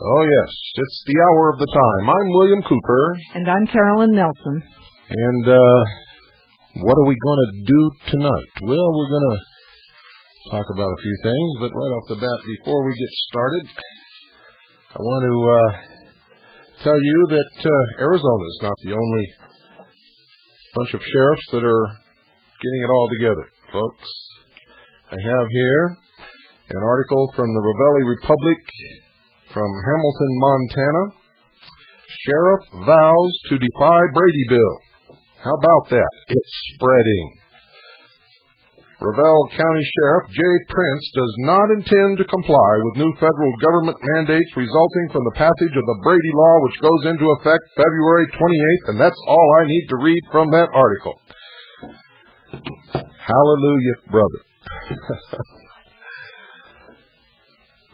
Oh, yes, it's the hour of the time. I'm William Cooper. And I'm Carolyn Nelson. And what are we going to do tonight? Well, we're going to talk about a few things, but right off the bat, before we get started, I want to tell you that Arizona is not the only bunch of sheriffs that are getting it all together, folks. I have here an article from the Ravelli Republic from Hamilton, Montana. Sheriff vows to defy Brady bill. How about that? It's spreading. Ravel County Sheriff Jay Prince does not intend to comply with new federal government mandates resulting from the passage of the Brady Law, which goes into effect February 28th, and that's all I need to read from that article. Hallelujah, brother.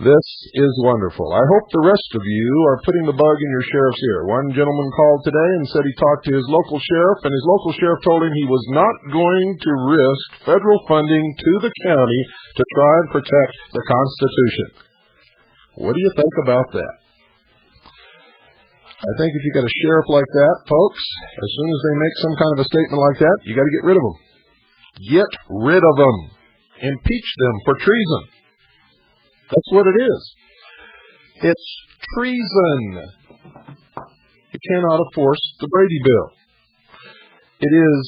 This is wonderful. I hope the rest of you are putting the bug in your sheriff's ear. One gentleman called today and said he talked to his local sheriff, and his local sheriff told him he was not going to risk federal funding to the county to try and protect the Constitution. What do you think about that? I think if you got a sheriff like that, folks, as soon as they make some kind of a statement like that, you got to get rid of them. Get rid of them. Impeach them for treason. That's what it is. It's treason. You cannot enforce the Brady bill. It is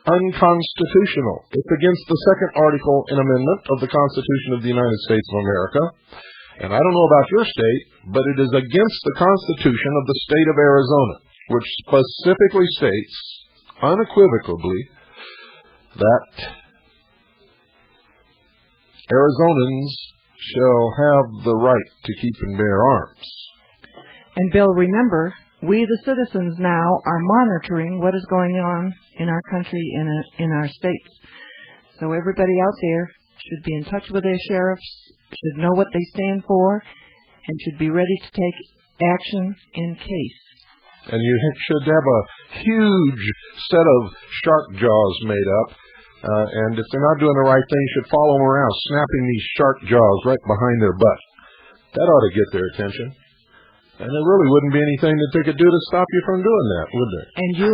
unconstitutional. It's against the second article and amendment of the Constitution of the United States of America. And I don't know about your state, but it is against the Constitution of the state of Arizona, which specifically states, unequivocally, that Arizonans shall have the right to keep and bear arms. And Bill, remember, we the citizens now are monitoring what is going on in our country, in our states. So everybody out there should be in touch with their sheriffs, should know what they stand for, and should be ready to take action in case. And you should have a huge set of shark jaws made up. And if they're not doing the right thing, you should follow them around, snapping these shark jaws right behind their butt. That ought to get their attention. And there really wouldn't be anything that they could do to stop you from doing that, would there? And you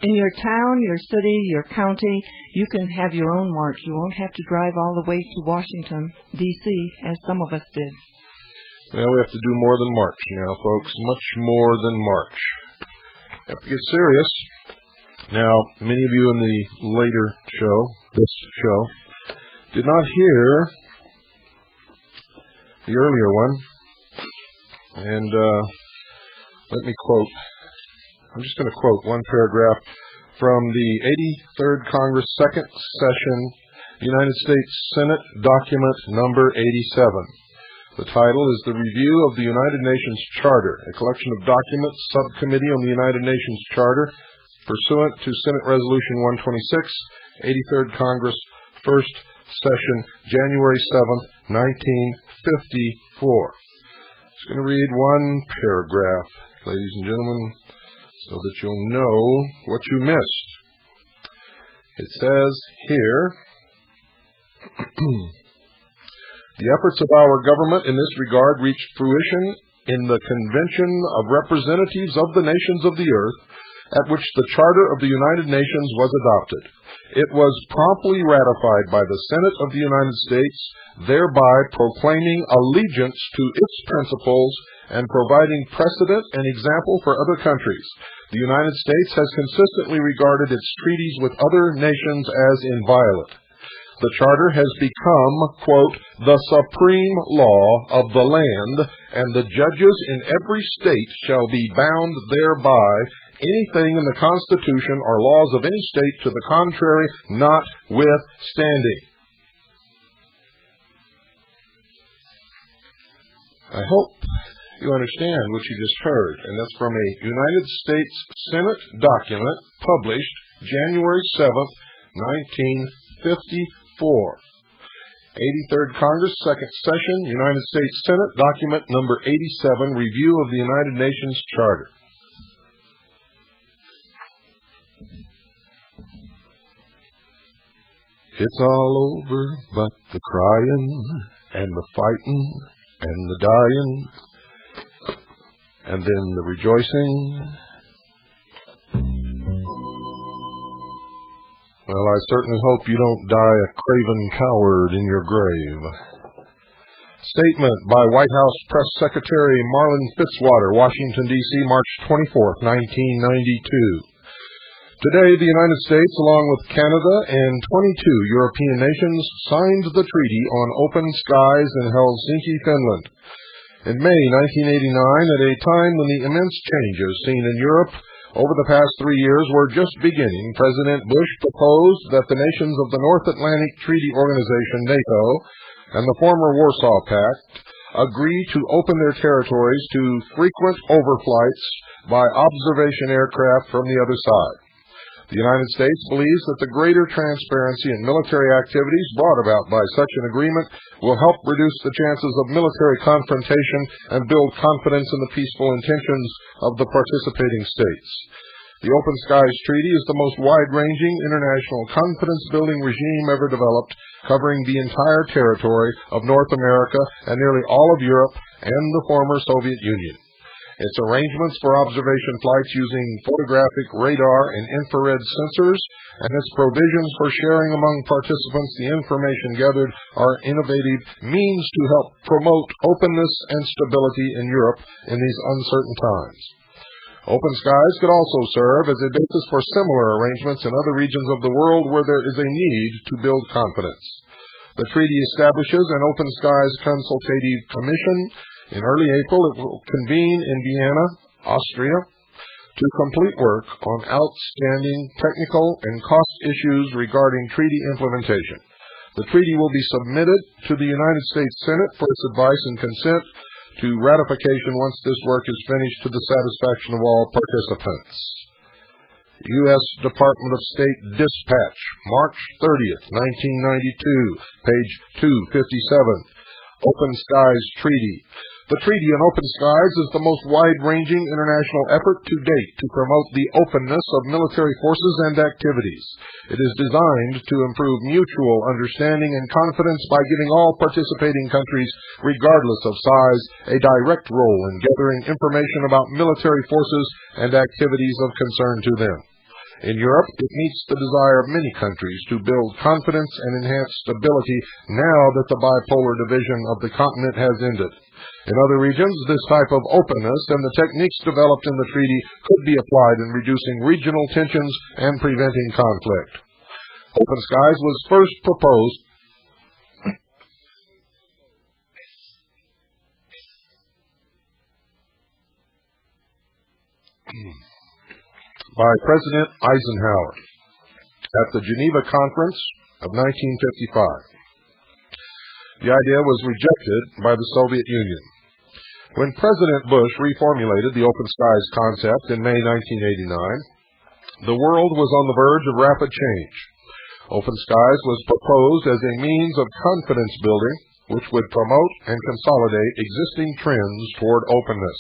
in your town, your city, your county, you can have your own march. You won't have to drive all the way to Washington, D.C., as some of us did. Well, we have to do more than march now, folks. Much more than march. Have to get serious. Now, many of you in the later show, this show, did not hear the earlier one. And let me quote. I'm just going to quote one paragraph from the 83rd Congress, Second Session, United States Senate Document Number 87. The title is The Review of the United Nations Charter, a collection of documents, Subcommittee on the United Nations Charter, pursuant to Senate Resolution 126, 83rd Congress, First Session, January 7th, 1954. Just going to read one paragraph, ladies and gentlemen, so that you'll know what you missed. It says here, the efforts of our government in this regard reached fruition in the Convention of Representatives of the Nations of the Earth, at which the Charter of the United Nations was adopted. It was promptly ratified by the Senate of the United States, thereby proclaiming allegiance to its principles and providing precedent and example for other countries. The United States has consistently regarded its treaties with other nations as inviolate. The Charter has become, quote, the supreme law of the land, and the judges in every state shall be bound thereby, anything in the Constitution or laws of any state to the contrary notwithstanding. I hope you understand what you just heard, and that's from a United States Senate document published January 7th, 1954. 83rd Congress, Second Session, United States Senate, document number 87, Review of the United Nations Charter. It's all over but the crying and the fighting and the dying, and then the rejoicing. Well, I certainly hope you don't die a craven coward in your grave. Statement by White House Press Secretary Marlin Fitzwater, Washington, D.C., March 24, 1992. Today, the United States, along with Canada and 22 European nations, signed the Treaty on Open Skies in Helsinki, Finland. In May 1989, at a time when the immense changes seen in Europe over the past 3 years were just beginning, President Bush proposed that the nations of the North Atlantic Treaty Organization, NATO, and the former Warsaw Pact agree to open their territories to frequent overflights by observation aircraft from the other side. The United States believes that the greater transparency in military activities brought about by such an agreement will help reduce the chances of military confrontation and build confidence in the peaceful intentions of the participating states. The Open Skies Treaty is the most wide-ranging international confidence-building regime ever developed, covering the entire territory of North America and nearly all of Europe and the former Soviet Union. Its arrangements for observation flights using photographic, radar, and infrared sensors, and its provisions for sharing among participants the information gathered are innovative means to help promote openness and stability in Europe in these uncertain times. Open Skies could also serve as a basis for similar arrangements in other regions of the world where there is a need to build confidence. The treaty establishes an Open Skies Consultative Commission. In early April, it will convene in Vienna, Austria, to complete work on outstanding technical and cost issues regarding treaty implementation. The treaty will be submitted to the United States Senate for its advice and consent to ratification once this work is finished to the satisfaction of all participants. U.S. Department of State Dispatch, March 30th, 1992, page 257. Open Skies Treaty. The Treaty on Open Skies is the most wide-ranging international effort to date to promote the openness of military forces and activities. It is designed to improve mutual understanding and confidence by giving all participating countries, regardless of size, a direct role in gathering information about military forces and activities of concern to them. In Europe, it meets the desire of many countries to build confidence and enhance stability now that the bipolar division of the continent has ended. In other regions, this type of openness and the techniques developed in the treaty could be applied in reducing regional tensions and preventing conflict. Open Skies was first proposed by President Eisenhower at the Geneva Conference of 1955. The idea was rejected by the Soviet Union. When President Bush reformulated the Open Skies concept in May 1989, the world was on the verge of rapid change. Open Skies was proposed as a means of confidence building, which would promote and consolidate existing trends toward openness.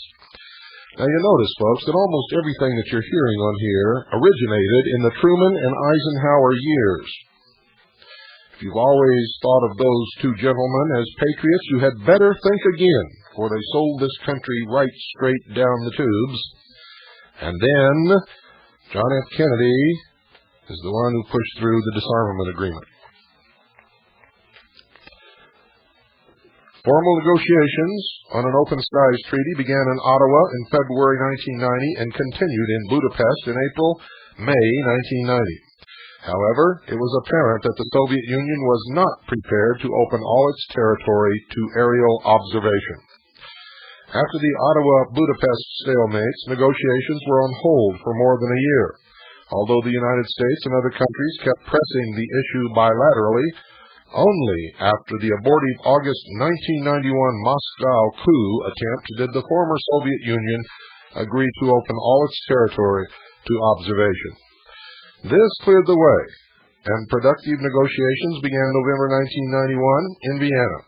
Now, you notice, folks, that almost everything that you're hearing on here originated in the Truman and Eisenhower years. If you've always thought of those two gentlemen as patriots, you had better think again, for they sold this country right straight down the tubes. And then John F. Kennedy is the one who pushed through the disarmament agreement. Formal negotiations on an Open Skies treaty began in Ottawa in February 1990 and continued in Budapest in May 1990. However, it was apparent that the Soviet Union was not prepared to open all its territory to aerial observation. After the Ottawa-Budapest stalemates, negotiations were on hold for more than a year. Although the United States and other countries kept pressing the issue bilaterally, only after the abortive August 1991 Moscow coup attempt did the former Soviet Union agree to open all its territory to observation. This cleared the way, and productive negotiations began November 1991 in Vienna.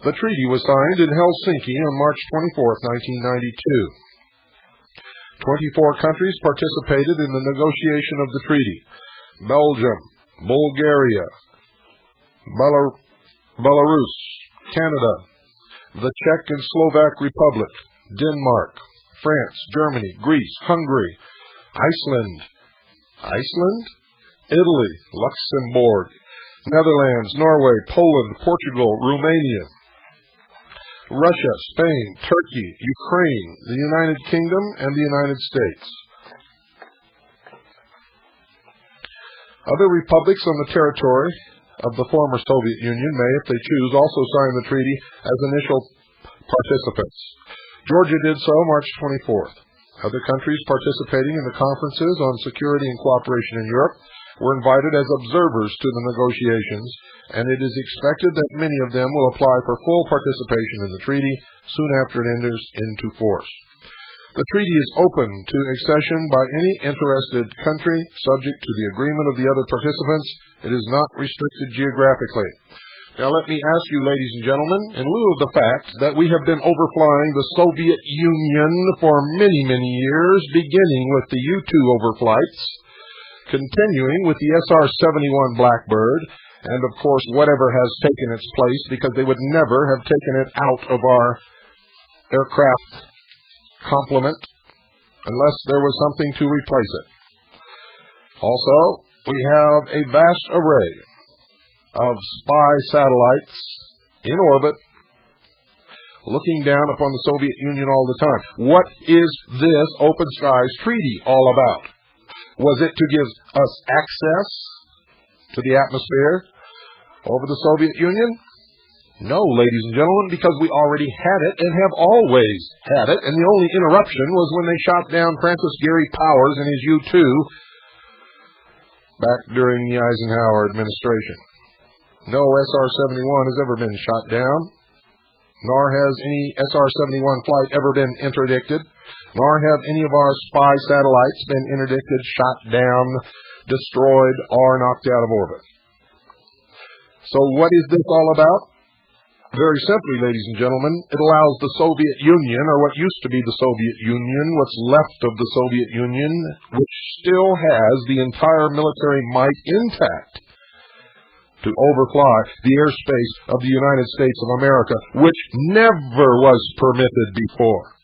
The treaty was signed in Helsinki on March 24, 1992. 24 countries participated in the negotiation of the treaty: Belgium, Bulgaria, Belarus, Canada, the Czech and Slovak Republic, Denmark, France, Germany, Greece, Hungary, Iceland, Italy, Luxembourg, Netherlands, Norway, Poland, Portugal, Romania, Russia, Spain, Turkey, Ukraine, the United Kingdom, and the United States. Other republics on the territory of the former Soviet Union may, if they choose, also sign the treaty as initial participants. Georgia did so March 24th. Other countries participating in the conferences on security and cooperation in Europe were invited as observers to the negotiations, and it is expected that many of them will apply for full participation in the treaty soon after it enters into force. The treaty is open to accession by any interested country, subject to the agreement of the other participants. It is not restricted geographically. Now let me ask you, ladies and gentlemen, in lieu of the fact that we have been overflying the Soviet Union for many, many years, beginning with the U-2 overflights, continuing with the SR-71 Blackbird, and of course whatever has taken its place, because they would never have taken it out of our aircraft complement unless there was something to replace it. Also, we have a vast array of spy satellites in orbit looking down upon the Soviet Union all the time. What is this Open Skies Treaty all about? Was it to give us access to the atmosphere over the Soviet Union? No, ladies and gentlemen, because we already had it and have always had it, and the only interruption was when they shot down Francis Gary Powers and his U-2 back during the Eisenhower administration. No SR-71 has ever been shot down, nor has any SR-71 flight ever been interdicted, nor have any of our spy satellites been interdicted, shot down, destroyed, or knocked out of orbit. So what is this all about? Very simply, ladies and gentlemen, it allows the Soviet Union, or what used to be the Soviet Union, what's left of the Soviet Union, which still has the entire military might intact, to overfly the airspace of the United States of America, which never was permitted before.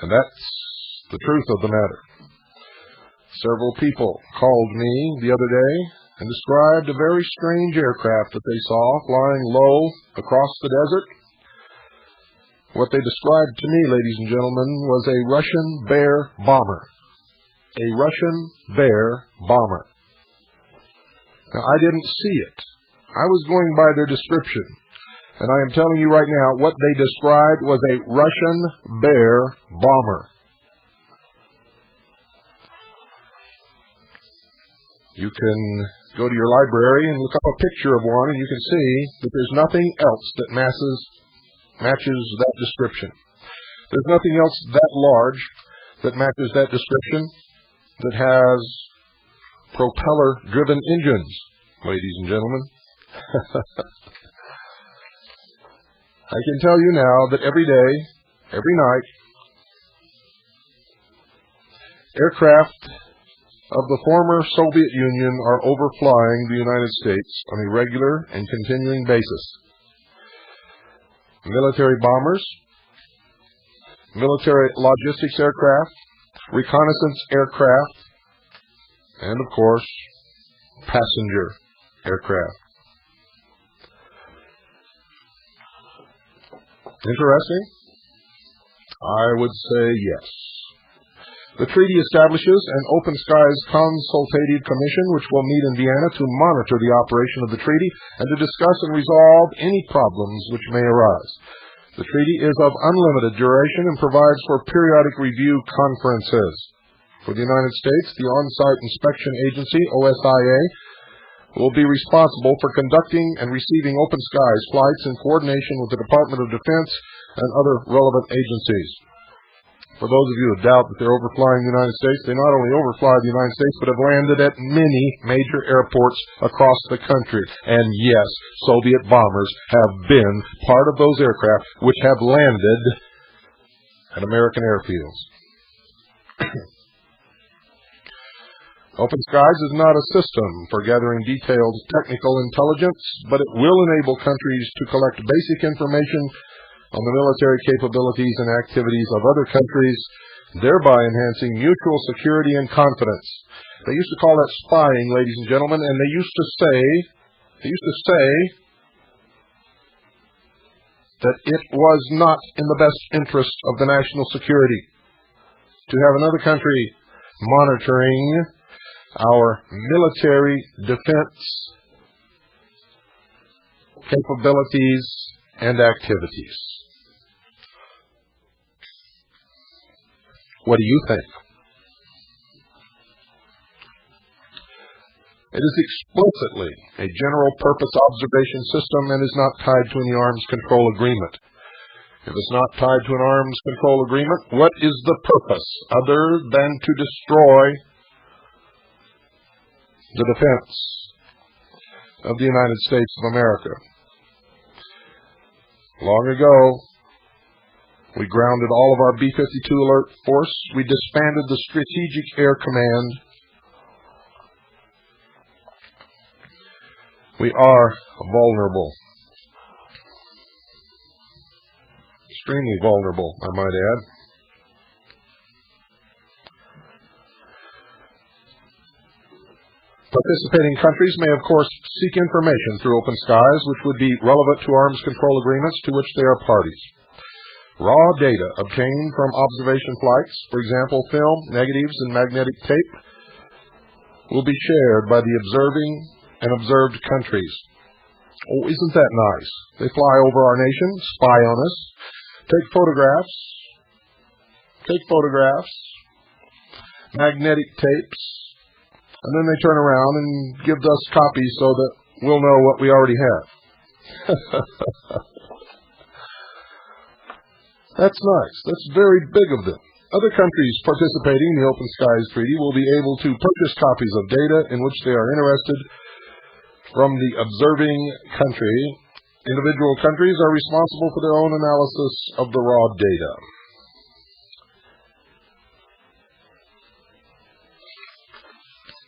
And that's the truth of the matter. Several people called me the other day and described a very strange aircraft that they saw flying low across the desert. What they described to me, ladies and gentlemen, was a Russian Bear bomber. A Russian Bear bomber. Now, I didn't see it. I was going by their description. And I am telling you right now, what they described was a Russian Bear bomber. You can go to your library and look up a picture of one, and you can see that there's nothing else that matches that description. There's nothing else that large that matches that description that has propeller-driven engines, ladies and gentlemen. I can tell you now that every day, every night, aircraft of the former Soviet Union are overflying the United States on a regular and continuing basis. Military bombers, military logistics aircraft, reconnaissance aircraft, and of course, passenger aircraft. Interesting? I would say yes. The treaty establishes an Open Skies Consultative Commission which will meet in Vienna to monitor the operation of the treaty and to discuss and resolve any problems which may arise. The treaty is of unlimited duration and provides for periodic review conferences. For the United States, the On-Site Inspection Agency, OSIA, will be responsible for conducting and receiving Open Skies flights in coordination with the Department of Defense and other relevant agencies. For those of you who doubt that they're overflying the United States, they not only overfly the United States, but have landed at many major airports across the country. And yes, Soviet bombers have been part of those aircraft which have landed at American airfields. Open Skies is not a system for gathering detailed technical intelligence, but it will enable countries to collect basic information on the military capabilities and activities of other countries, thereby enhancing mutual security and confidence. They used to call that spying, ladies and gentlemen, and they used to say that it was not in the best interest of the national security to have another country monitoring our military defense capabilities and activities. What do you think? It is explicitly a general-purpose observation system and is not tied to any arms control agreement. If it's not tied to an arms control agreement, what is the purpose other than to destroy the defense of the United States of America? Long ago, we grounded all of our B-52 alert force. We disbanded the Strategic Air Command. We are vulnerable. Extremely vulnerable, I might add. Participating countries may, of course, seek information through Open Skies, which would be relevant to arms control agreements to which they are parties. Raw data obtained from observation flights, for example, film, negatives, and magnetic tape, will be shared by the observing and observed countries. Oh, isn't that nice? They fly over our nation, spy on us, take photographs, magnetic tapes, and then they turn around and give us copies so that we'll know what we already have. That's nice. That's very big of them. Other countries participating in the Open Skies Treaty will be able to purchase copies of data in which they are interested from the observing country. Individual countries are responsible for their own analysis of the raw data.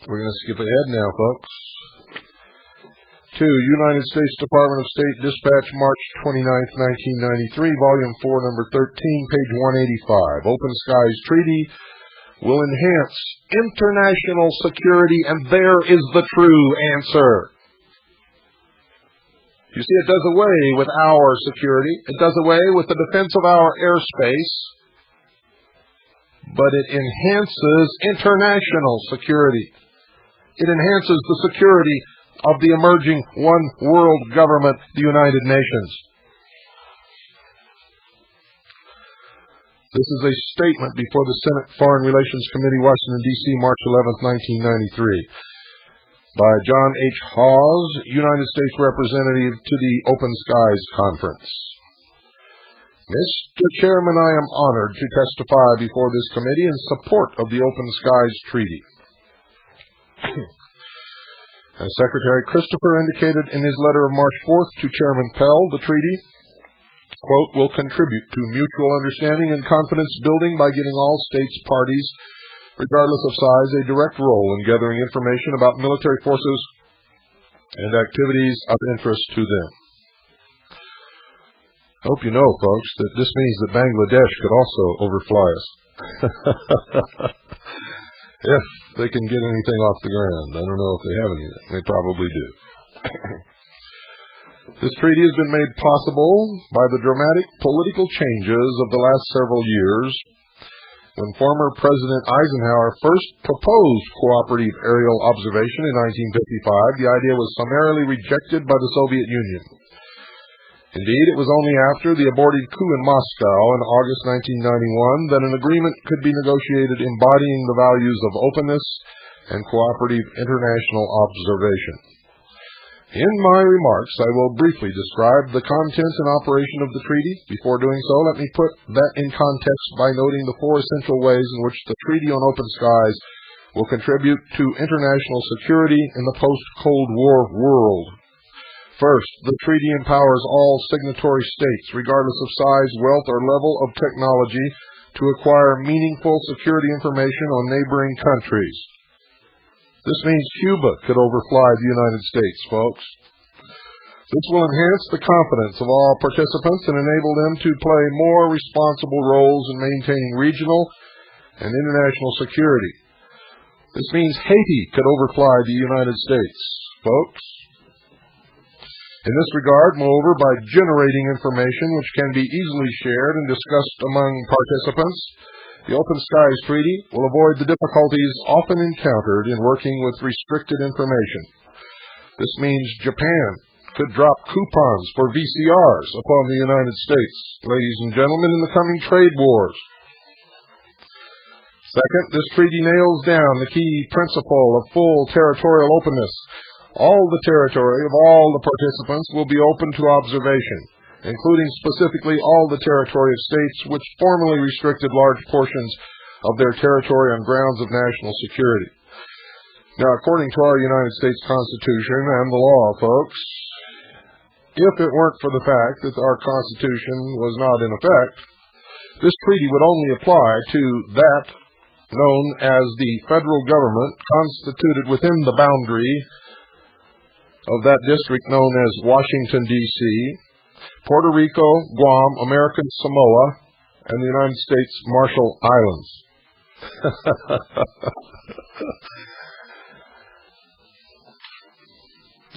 We're going to skip ahead now, folks. To United States Department of State Dispatch, March 29, 1993, Volume 4, Number 13, page 185. Open Skies Treaty will enhance international security, and there is the true answer. You see, it does away with our security. It does away with the defense of our airspace, but it enhances international security. It enhances the security of the emerging one world government, the United Nations. This is a statement before the Senate Foreign Relations Committee, Washington, D.C., March 11, 1993. By John H. Hawes, United States Representative to the Open Skies Conference. Mr. Chairman, I am honored to testify before this committee in support of the Open Skies Treaty. As Secretary Christopher indicated in his letter of March 4th to Chairman Pell, the treaty, quote, will contribute to mutual understanding and confidence building by giving all states parties, regardless of size, a direct role in gathering information about military forces and activities of interest to them. I hope you know, folks, that this means that Bangladesh could also overfly us. If they can get anything off the ground. I don't know if they have anything. They probably do. This treaty has been made possible by the dramatic political changes of the last several years. When former President Eisenhower first proposed cooperative aerial observation in 1955, the idea was summarily rejected by the Soviet Union. Indeed, it was only after the aborted coup in Moscow in August 1991 that an agreement could be negotiated embodying the values of openness and cooperative international observation. In my remarks, I will briefly describe the content and operation of the treaty. Before doing so, let me put that in context by noting the four essential ways in which the Treaty on Open Skies will contribute to international security in the post-Cold War world. First, the treaty empowers all signatory states, regardless of size, wealth, or level of technology, to acquire meaningful security information on neighboring countries. This means Cuba could overfly the United States, folks. This will enhance the confidence of all participants and enable them to play more responsible roles in maintaining regional and international security. This means Haiti could overfly the United States, folks. In this regard, moreover, by generating information which can be easily shared and discussed among participants, the Open Skies Treaty will avoid the difficulties often encountered in working with restricted information. This means Japan could drop coupons for VCRs upon the United States, ladies and gentlemen, in the coming trade wars. Second, this treaty nails down the key principle of full territorial openness. All the territory of all the participants will be open to observation, including specifically all the territory of states which formerly restricted large portions of their territory on grounds of national security. Now, according to our United States Constitution and the law, folks, if it weren't for the fact that our Constitution was not in effect, this treaty would only apply to that known as the federal government constituted within the boundary of that district known as Washington, D.C., Puerto Rico, Guam, American Samoa, and the United States Marshall Islands.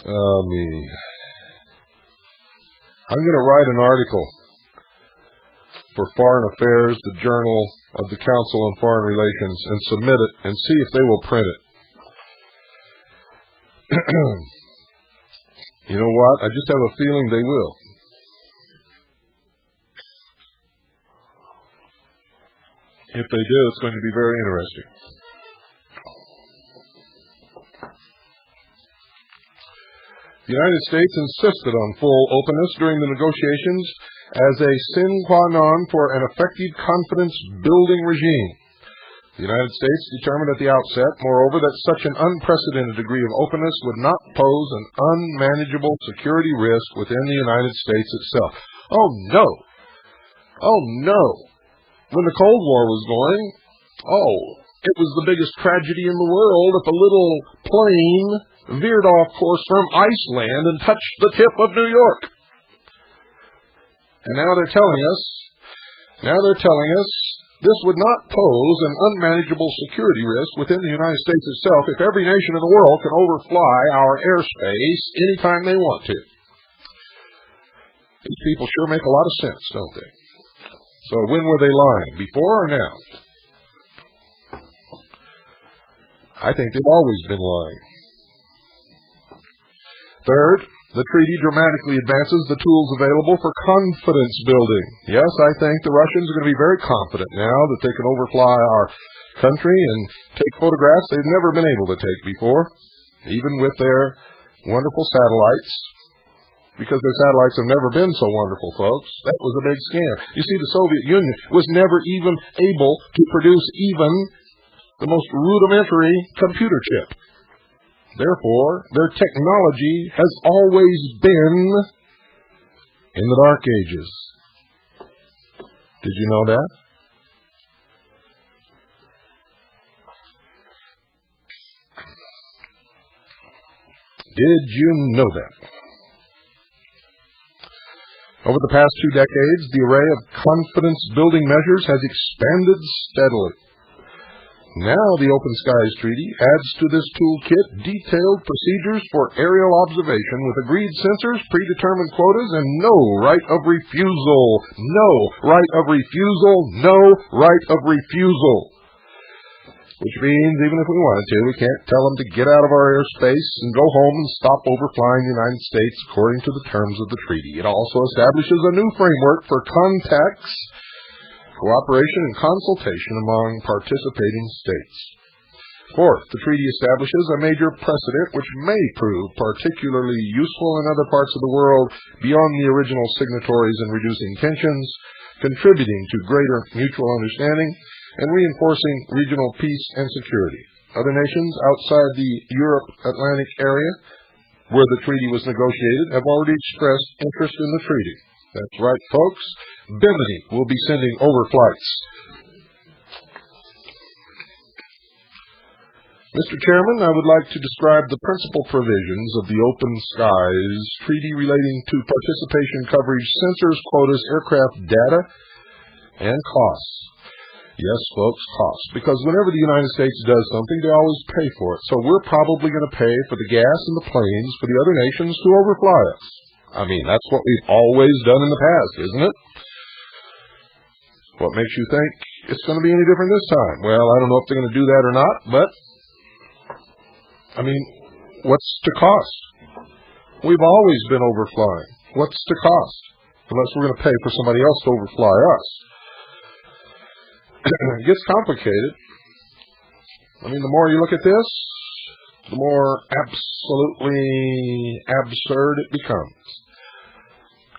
Oh, me. I'm going to write an article for Foreign Affairs, the Journal of the Council on Foreign Relations, and submit it and see if they will print it. You know what? I just have a feeling they will. If they do, it's going to be very interesting. The United States insisted on full openness during the negotiations as a sine qua non for an effective confidence-building regime. The United States determined at the outset, moreover, that such an unprecedented degree of openness would not pose an unmanageable security risk within the United States itself. Oh, no. Oh, no. When the Cold War was going, it was the biggest tragedy in the world if a little plane veered off course from Iceland and touched the tip of New York. And now they're telling us this would not pose an unmanageable security risk within the United States itself if every nation in the world can overfly our airspace anytime they want to. These people sure make a lot of sense, don't they? So when were they lying? Before or now? I think they've always been lying. Third, the treaty dramatically advances the tools available for confidence building. Yes, I think the Russians are going to be very confident now that they can overfly our country and take photographs they've never been able to take before, even with their wonderful satellites, because their satellites have never been so wonderful, folks. That was a big scam. You see, the Soviet Union was never even able to produce even the most rudimentary computer chip. Therefore, their technology has always been in the Dark Ages. Did you know that? Did you know that? Over the past 2 decades, the array of confidence-building measures has expanded steadily. Now the Open Skies Treaty adds to this toolkit detailed procedures for aerial observation with agreed sensors, predetermined quotas, and no right of refusal. No right of refusal. No right of refusal. Which means even if we wanted to, we can't tell them to get out of our airspace and go home and stop overflying the United States according to the terms of the treaty. It also establishes a new framework for contacts, cooperation, and consultation among participating states. Fourth, the treaty establishes a major precedent which may prove particularly useful in other parts of the world beyond the original signatories in reducing tensions, contributing to greater mutual understanding, and reinforcing regional peace and security. Other nations outside the Europe-Atlantic area, where the treaty was negotiated, have already expressed interest in the treaty. That's right, folks. Bimini will be sending overflights. Mr. Chairman, I would like to describe the principal provisions of the Open Skies Treaty relating to participation coverage, sensors, quotas, aircraft data, and costs. Yes, folks, costs. Because whenever the United States does something, they always pay for it. So we're probably going to pay for the gas and the planes for the other nations to overfly us. I mean, that's what we've always done in the past, isn't it? What makes you think it's going to be any different this time? Well, I don't know if they're going to do that or not, but, I mean, what's the cost? We've always been overflying. What's the cost? Unless we're going to pay for somebody else to overfly us. It gets complicated. I mean, the more you look at this, the more absolutely absurd it becomes.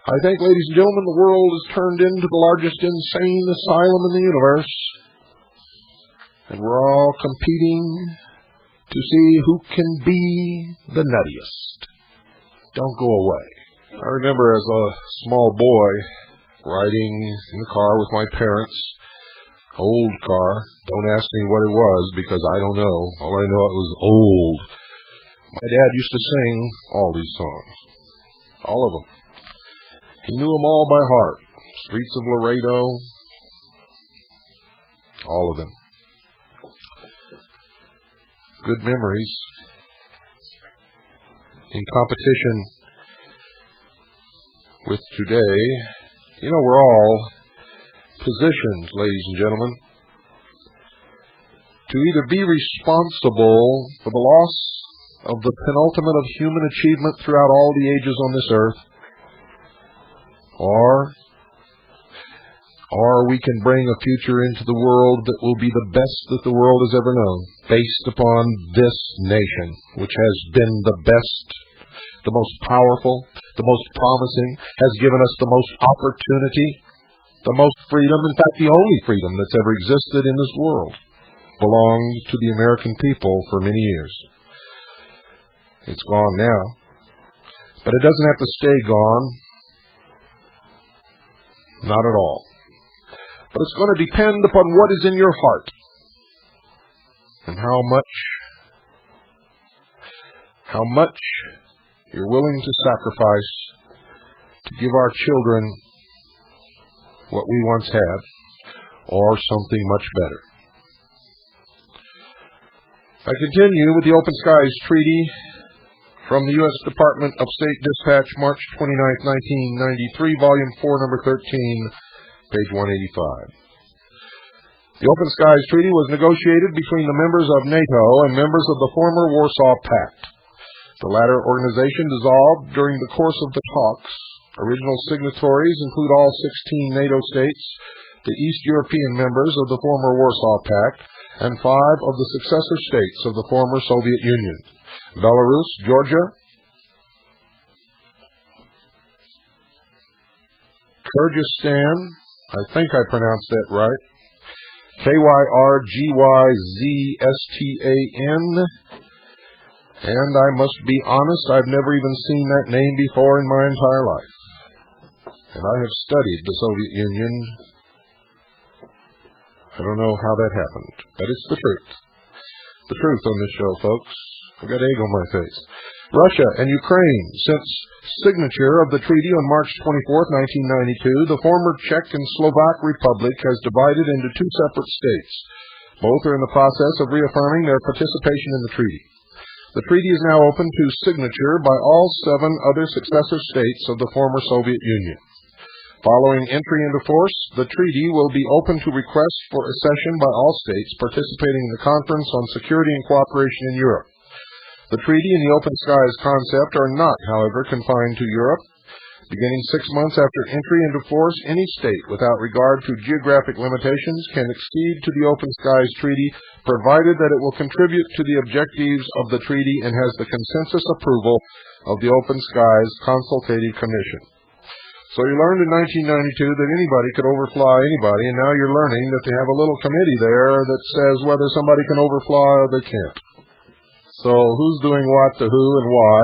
I think, ladies and gentlemen, the world has turned into the largest insane asylum in the universe. And we're all competing to see who can be the nuttiest. Don't go away. I remember as a small boy riding in the car with my parents. Old car. Don't ask me what it was because I don't know. All I know it was old. My dad used to sing all these songs. All of them. He knew them all by heart. Streets of Laredo. All of them. Good memories. In competition with today, you know, we're all positioned, ladies and gentlemen, to either be responsible for the loss of the penultimate of human achievement throughout all the ages on this earth, or we can bring a future into the world that will be the best that the world has ever known, based upon this nation, which has been the best, the most powerful, the most promising, has given us the most opportunity, the most freedom, in fact, the only freedom that's ever existed in this world, belonged to the American people for many years. It's gone now, but it doesn't have to stay gone. Not at all. But it's going to depend upon what is in your heart and how much you're willing to sacrifice to give our children what we once had, or something much better. I continue with the Open Skies Treaty from the U.S. Department of State Dispatch, March 29, 1993, Volume 4, Number 13, page 185. The Open Skies Treaty was negotiated between the members of NATO and members of the former Warsaw Pact. The latter organization dissolved during the course of the talks. Original signatories include all 16 NATO states, the East European members of the former Warsaw Pact, and 5 of the successor states of the former Soviet Union: Belarus, Georgia, Kyrgyzstan, I think I pronounced that right, Kyrgyzstan, and I must be honest, I've never even seen that name before in my entire life. And I have studied the Soviet Union. I don't know how that happened, but it's the truth. The truth on this show, folks. I've got egg on my face. Russia and Ukraine. Since signature of the treaty on March 24, 1992, the former Czech and Slovak Republic has divided into 2 separate states. Both are in the process of reaffirming their participation in the treaty. The treaty is now open to signature by all 7 other successor states of the former Soviet Union. Following entry into force, the treaty will be open to requests for accession by all states participating in the Conference on Security and Cooperation in Europe. The treaty and the Open Skies concept are not, however, confined to Europe. Beginning 6 months after entry into force, any state, without regard to geographic limitations, can accede to the Open Skies Treaty, provided that it will contribute to the objectives of the treaty and has the consensus approval of the Open Skies Consultative Commission. So you learned in 1992 that anybody could overfly anybody, and now you're learning that they have a little committee there that says whether somebody can overfly or they can't. So who's doing what to who and why,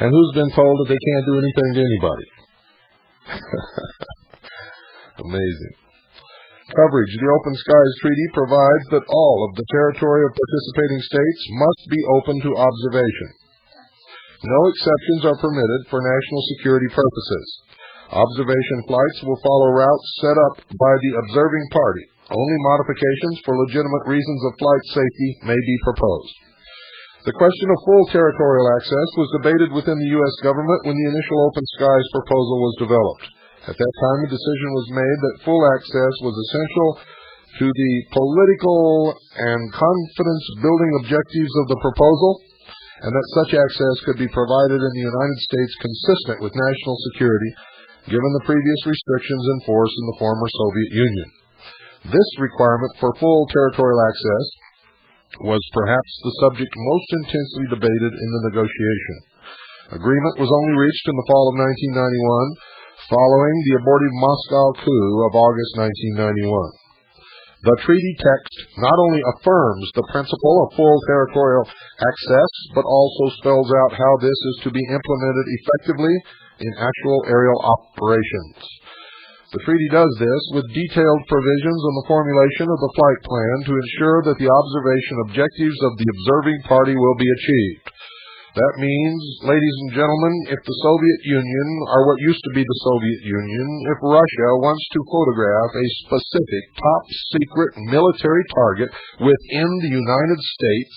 and who's been told that they can't do anything to anybody? Amazing. coverage. The Open Skies Treaty provides that all of the territory of participating states must be open to observation. No exceptions are permitted for national security purposes. Observation flights will follow routes set up by the observing party. Only modifications for legitimate reasons of flight safety may be proposed. The question of full territorial access was debated within the U.S. government when the initial Open Skies proposal was developed. At that time, a decision was made that full access was essential to the political and confidence-building objectives of the proposal, and that such access could be provided in the United States consistent with national security, given the previous restrictions in force in the former Soviet Union. This requirement for full territorial access was perhaps the subject most intensely debated in the negotiation. Agreement was only reached in the fall of 1991, following the abortive Moscow coup of August 1991. The treaty text not only affirms the principle of full territorial access, but also spells out how this is to be implemented effectively in actual aerial operations. The treaty does this with detailed provisions on the formulation of the flight plan to ensure that the observation objectives of the observing party will be achieved. That means, ladies and gentlemen, if the Soviet Union, or what used to be the Soviet Union, if Russia wants to photograph a specific top-secret military target within the United States,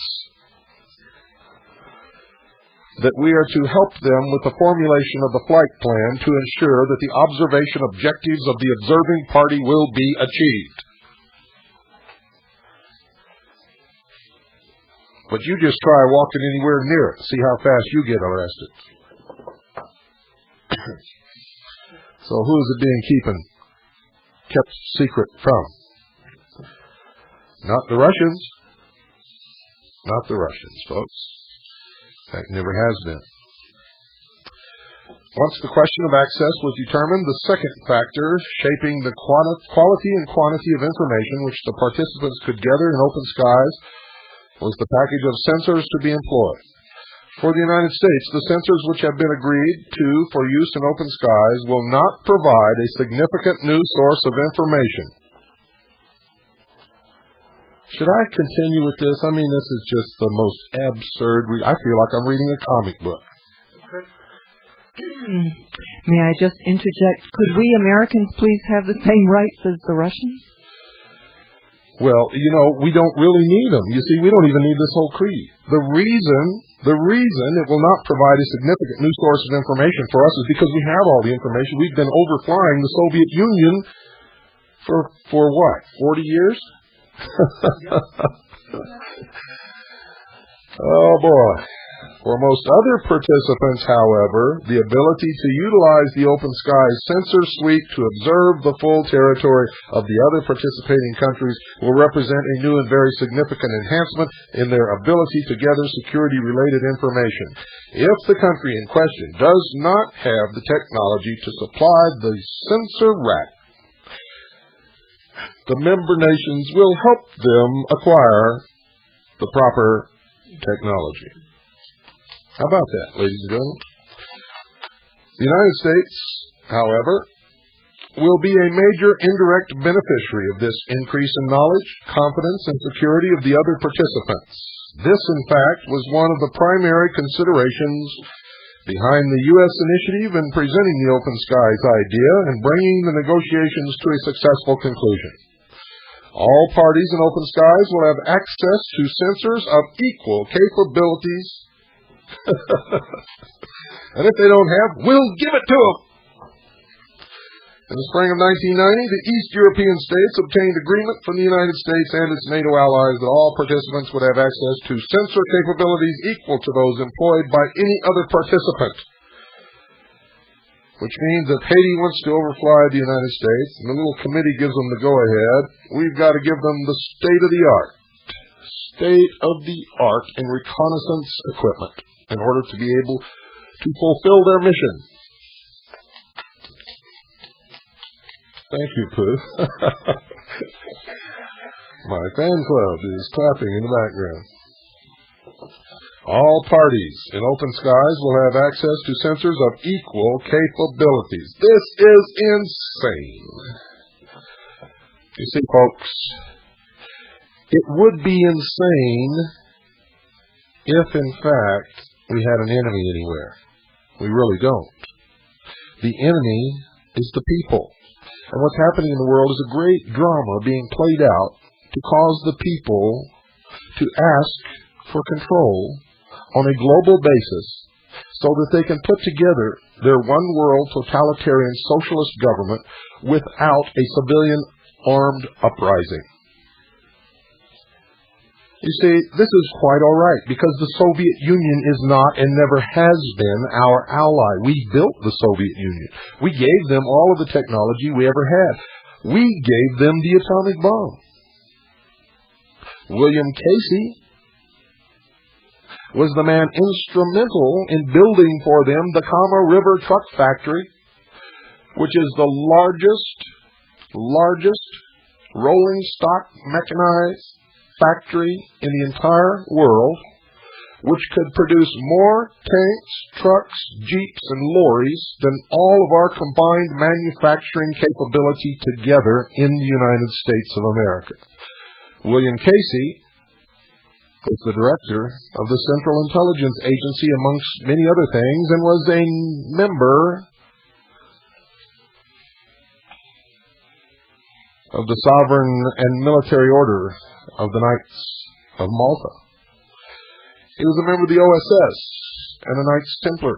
that we are to help them with the formulation of the flight plan to ensure that the observation objectives of the observing party will be achieved. But you just try walking anywhere near it. See how fast you get arrested. So who is it being kept secret from? Not the Russians. Not the Russians, folks. In fact, never has been. Once the question of access was determined, the second factor shaping the quality and quantity of information which the participants could gather in open skies was the package of sensors to be employed. For the United States, the sensors which have been agreed to for use in open skies will not provide a significant new source of information. Should I continue with this? I mean, this is just the most absurd. I feel like I'm reading a comic book. May I just interject? Could we Americans please have the same rights as the Russians? Well, you know, we don't really need them. You see, we don't even need this whole creed. The reason it will not provide a significant new source of information for us is because we have all the information. We've been overflying the Soviet Union for what, 40 years? Oh, boy. For most other participants, however, the ability to utilize the Open Skies sensor suite to observe the full territory of the other participating countries will represent a new and very significant enhancement in their ability to gather security-related information. If the country in question does not have the technology to supply the sensor rack, the member nations will help them acquire the proper technology. How about that, ladies and gentlemen? The United States, however, will be a major indirect beneficiary of this increase in knowledge, confidence, and security of the other participants. This, in fact, was one of the primary considerations behind the U.S. initiative in presenting the Open Skies idea and bringing the negotiations to a successful conclusion. All parties in Open Skies will have access to sensors of equal capabilities. And if they don't have, we'll give it to them. In the spring of 1990, the East European states obtained agreement from the United States and its NATO allies that all participants would have access to sensor capabilities equal to those employed by any other participant. Which means if Haiti wants to overfly the United States and the little committee gives them the go-ahead, we've got to give them the state-of-the-art in reconnaissance equipment in order to be able to fulfill their mission. Thank you, Pooh. My fan club is clapping in the background. All parties in Open Skies will have access to sensors of equal capabilities. This is insane. You see, folks, it would be insane if, in fact, we had an enemy anywhere. We really don't. The enemy is the people. And what's happening in the world is a great drama being played out to cause the people to ask for control on a global basis so that they can put together their one-world totalitarian socialist government without a civilian armed uprising. You see, this is quite all right, because the Soviet Union is not and never has been our ally. We built the Soviet Union. We gave them all of the technology we ever had. We gave them the atomic bomb. William Casey was the man instrumental in building for them the Kama River Truck Factory, which is the largest rolling stock mechanized factory in the entire world, which could produce more tanks, trucks, jeeps, and lorries than all of our combined manufacturing capability together in the United States of America. William Casey was the director of the Central Intelligence Agency, amongst many other things, and was a member of the Sovereign and Military Order of the Knights of Malta. He was a member of the OSS and a Knights Templar.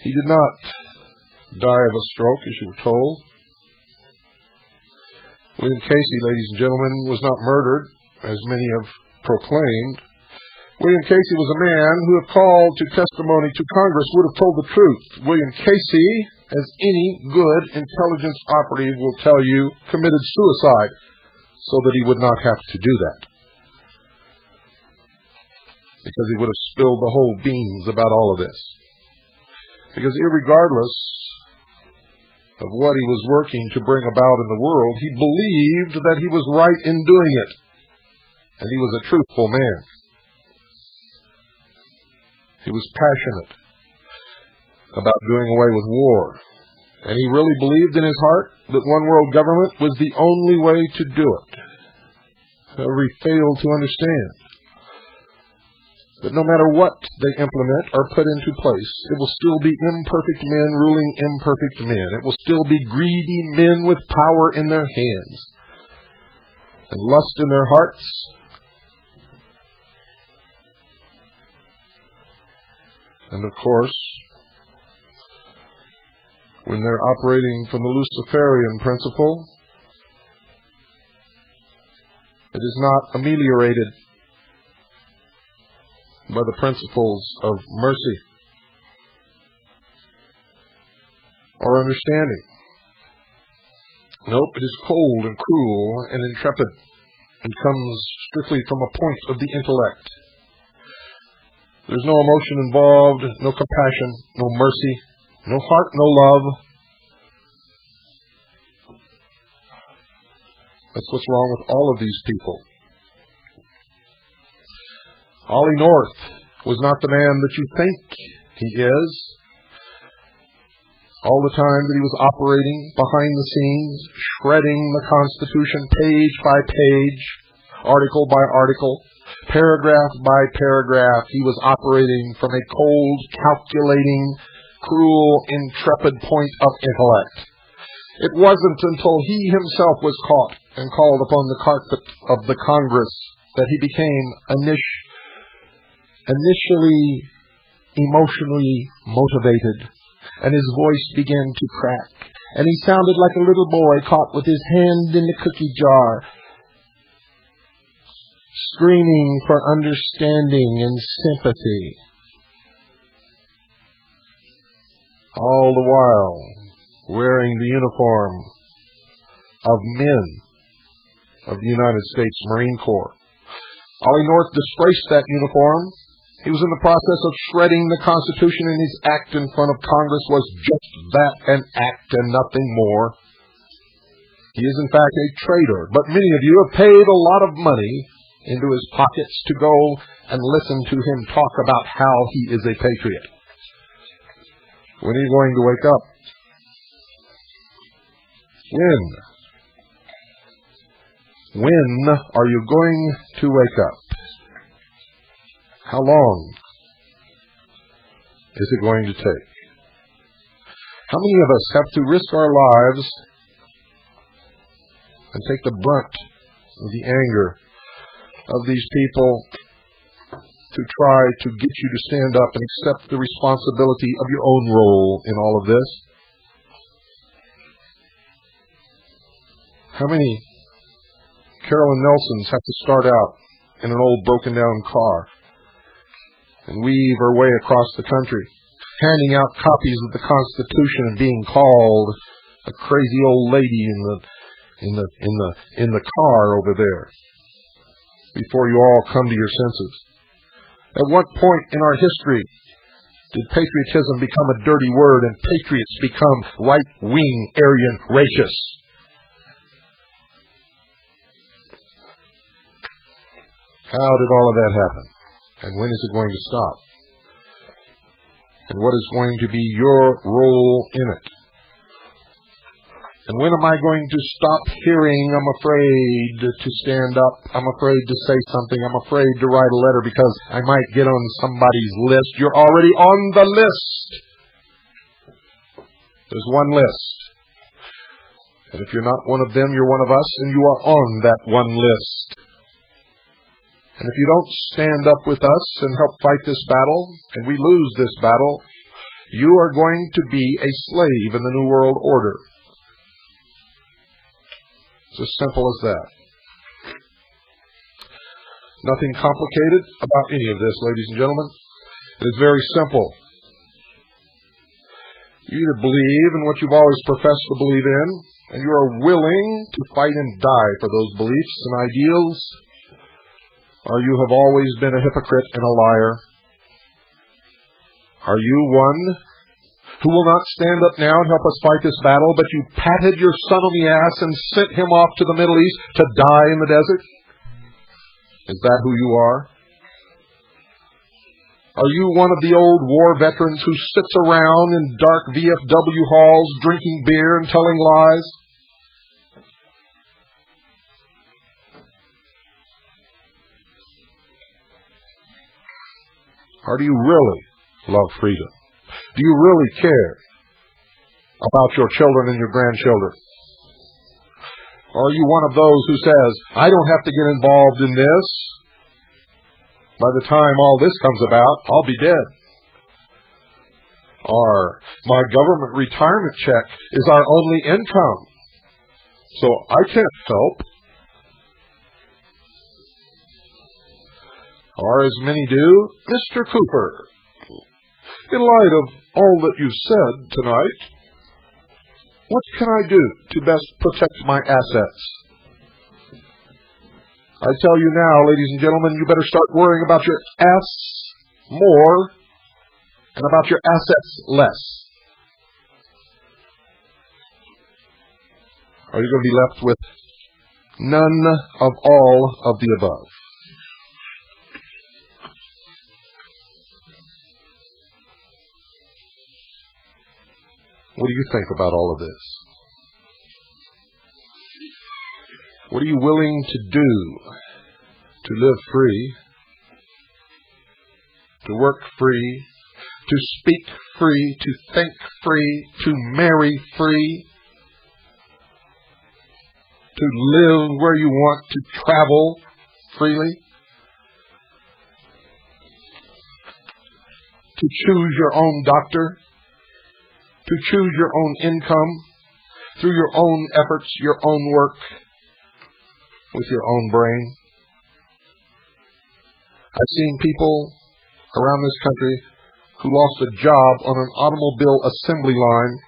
He did not die of a stroke, as you were told. William Casey, ladies and gentlemen, was not murdered, as many have proclaimed. William Casey was a man who, if called to testimony to Congress, would have told the truth. William Casey, as any good intelligence operative will tell you, committed suicide so that he would not have to do that, because he would have spilled the whole beans about all of this. Because irregardless of what he was working to bring about in the world, he believed that he was right in doing it, and he was a truthful man. He was passionate about doing away with war, and he really believed in his heart that one world government was the only way to do it. However, he failed to understand that no matter what they implement or put into place, it will still be imperfect men ruling imperfect men. It will still be greedy men with power in their hands and lust in their hearts, and of course, when they're operating from the Luciferian principle, it is not ameliorated by the principles of mercy or understanding. Nope, it is cold and cruel and intrepid, and comes strictly from a point of the intellect. There's no emotion involved, no compassion, no mercy, no heart, no love. That's what's wrong with all of these people. Ollie North was not the man that you think he is. All the time that he was operating behind the scenes, shredding the Constitution page by page, article by article, paragraph by paragraph, he was operating from a cold, calculating, cruel, intrepid point of intellect. It wasn't until he himself was caught and called upon the carpet of the Congress that he became initially emotionally motivated, and his voice began to crack, and he sounded like a little boy caught with his hand in the cookie jar, screaming for understanding and sympathy, all the while wearing the uniform of men of the United States Marine Corps. Ollie North disgraced that uniform. He was in the process of shredding the Constitution, and his act in front of Congress was just that, an act and nothing more. He is, in fact, a traitor, but many of you have paid a lot of money into his pockets to go and listen to him talk about how he is a patriot. When are you going to wake up? When? When are you going to wake up? How long is it going to take? How many of us have to risk our lives and take the brunt of the anger of these people to try to get you to stand up and accept the responsibility of your own role in all of this? How many Carolyn Nelsons have to start out in an old broken down car and weave her way across the country, handing out copies of the Constitution and being called a crazy old lady in the car over there before you all come to your senses? At what point in our history did patriotism become a dirty word and patriots become right-wing Aryan racists? How did all of that happen? And when is it going to stop? And what is going to be your role in it? And when am I going to stop hearing, I'm afraid to stand up, I'm afraid to say something, I'm afraid to write a letter because I might get on somebody's list? You're already on the list. There's one list. And if you're not one of them, you're one of us, and you are on that one list. And if you don't stand up with us and help fight this battle, and we lose this battle, you are going to be a slave in the New World Order. It's as simple as that. Nothing complicated about any of this, ladies and gentlemen. It is very simple. You either believe in what you've always professed to believe in, and you are willing to fight and die for those beliefs and ideals, or you have always been a hypocrite and a liar. Are you one who will not stand up now and help us fight this battle, but you patted your son on the ass and sent him off to the Middle East to die in the desert? Is that who you are? Are you one of the old war veterans who sits around in dark VFW halls drinking beer and telling lies? Or do you really love freedom? Do you really care about your children and your grandchildren? Or are you one of those who says, I don't have to get involved in this. By the time all this comes about, I'll be dead. Or my government retirement check is our only income, so I can't help. Or as many do, Mr. Cooper, in light of all that you've said tonight, what can I do to best protect my assets? I tell you now, ladies and gentlemen, you better start worrying about your ass more and about your assets less. Or you're going to be left with none of all of the above. What do you think about all of this? What are you willing to do to live free, to work free, to speak free, to think free, to marry free, to live where you want, to travel freely, to choose your own doctor, to choose your own income through your own efforts, your own work, with your own brain? I've seen people around this country who lost a job on an automobile assembly line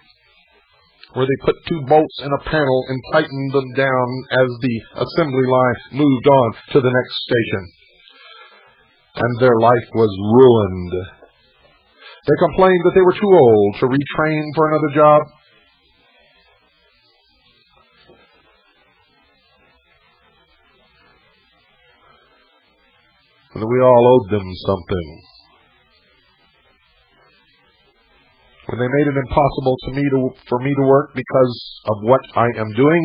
where they put two bolts in a panel and tightened them down as the assembly line moved on to the next station. And their life was ruined. They complained that they were too old to retrain for another job. And we all owed them something. when they made it impossible for me to work because of what I am doing,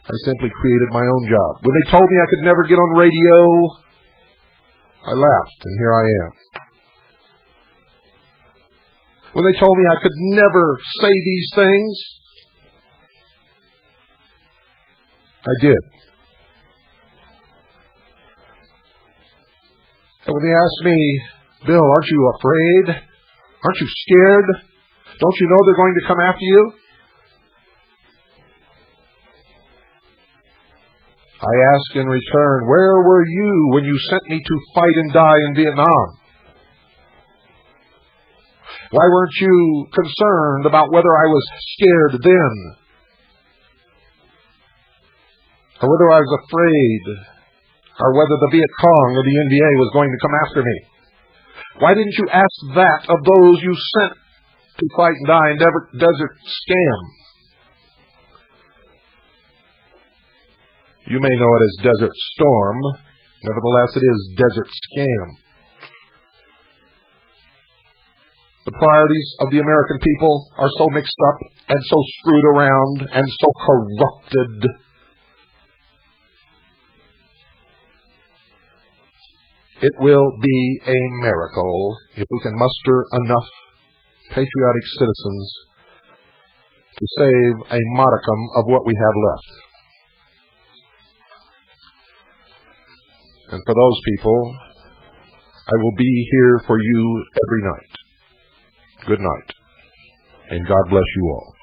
I simply created my own job. When they told me I could never get on radio, I laughed, and here I am. When they told me I could never say these things, I did. And when they asked me, Bill, aren't you afraid? Aren't you scared? Don't you know they're going to come after you? I asked in return, where were you when you sent me to fight and die in Vietnam? Why weren't you concerned about whether I was scared then? Or whether I was afraid? Or whether the Viet Cong or the NVA was going to come after me? Why didn't you ask that of those you sent to fight and die in Desert Scam? You may know it as Desert Storm. Nevertheless, it is Desert Scam. The priorities of the American people are so mixed up and so screwed around and so corrupted. It will be a miracle if we can muster enough patriotic citizens to save a modicum of what we have left. And for those people, I will be here for you every night. Good night, and God bless you all.